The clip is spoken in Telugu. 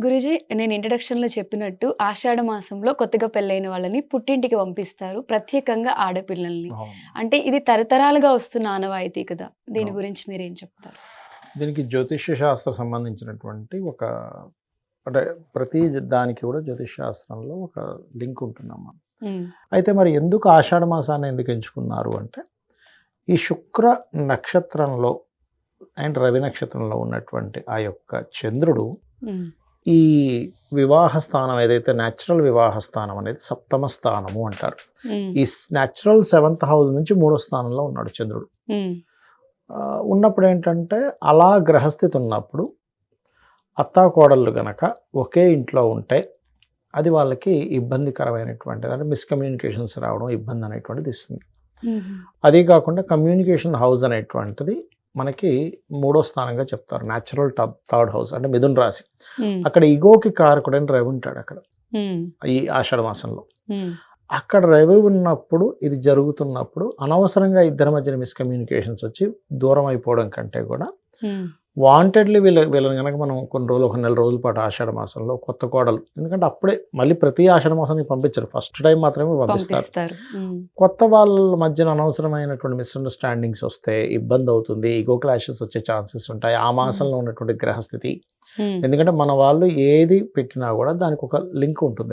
గురూజీ, నేను ఇంట్రడక్షన్‌లో చెప్పినట్టు ఆషాఢ మాసంలో కొత్తగా పెళ్ళైన వాళ్ళని పుట్టింటికి పంపిస్తారు. ప్రత్యేకంగా ఆడపిల్లల్ని. అవును. అంటే ఇది తరతరాలుగా వస్తున్న ఆనవాయితీ కదా! దీని అవును. గురించి మీరేం చెప్తారు? దీనికి జ్యోతిష్య శాస్త్రం సంబంధించినటువంటి అంటే ప్రతి దానికి కూడా జ్యోతిష్ శాస్త్రంలో ఒక లింక్ ఉంటుందమ్మా. హ్మ్. అయితే మరి ఎందుకు ఆషాఢ మాసాన్ని ఎందుకు ఎంచుకున్నారు అంటే, ఈ శుక్ర నక్షత్రంలో అండ్ రవి నక్షత్రంలో ఉన్నటువంటి ఆ యొక్క చంద్రుడు హ్మ్. ఈ వివాహ స్థానం ఏదైతే న్యాచురల్ వివాహ స్థానం అనేది సప్తమ స్థానము అంటారు. హ్మ్. ఈ న్యాచురల్ 7th హౌస్ నుంచి 3వ స్థానంలో ఉన్నాడు చంద్రుడు. హ్మ్. ఉన్నప్పుడు ఏంటంటే అలా గ్రహస్థితి ఉన్నప్పుడు అత్తాకోడళ్ళు గనక ఒకే ఇంట్లో ఉంటే అది వాళ్ళకి ఇబ్బందికరమైనటువంటిది. అంటే మిస్‌కమ్యూనికేషన్స్ రావడం ఇబ్బంది అనేటువంటిది ఇస్తుంది. హుహు. అదీ కాకుండా కమ్యూనికేషన్ హౌస్ అనేటువంటిది మనకి మూడో స్థానంగా చెప్తారు. న్యాచురల్ థర్డ్ హౌస్ అంటే మిథున రాశి. హ్మ్. అక్కడ ఇగోకి కారకుడైన రవి ఉంటాడు అక్కడ. హ్మ్. ఈ ఆషాఢ మాసంలో. హ్మ్. అక్కడ రవి ఉన్నప్పుడు ఇది జరుగుతున్నప్పుడు అనవసరంగా ఇద్దరి మధ్యన మిస్‌కమ్యూనికేషన్స్ వచ్చి దూరం అయిపోవడం కంటే కూడా హ్మ్. వాంటెడ్‌లీ వీళ్ళని గనక మనం కొన్ని రోజులు ఒక నెల రోజుల పాటు ఆషాఢ మాసంలో కొత్త కోడలు ఎందుకంటే అప్పుడే మళ్ళీ ప్రతి ఆషాఢ మాసానికి పంపించరు. ఫస్ట్ టైమ్ మాత్రమే పంపిస్తారు. పంపిస్తారు. హ్మ్. కొత్త వాళ్ళ మధ్యన అనవసరమైనటువంటి మిస్‌అండర్‌స్టాండింగ్స్ వస్తే ఇబ్బందవుతుంది. ఇగో క్లాషెస్ వచ్చే ఛాన్సెస్ ఉంటాయి. ఆ హ్మ్. మాసంలో ఉన్నటువంటి గ్రహస్థితి. హ్మ్. ఎందుకంటే మన వాళ్ళు ఏది పెట్టినా గూడా దానికొక లింక్ ఉంటుంది.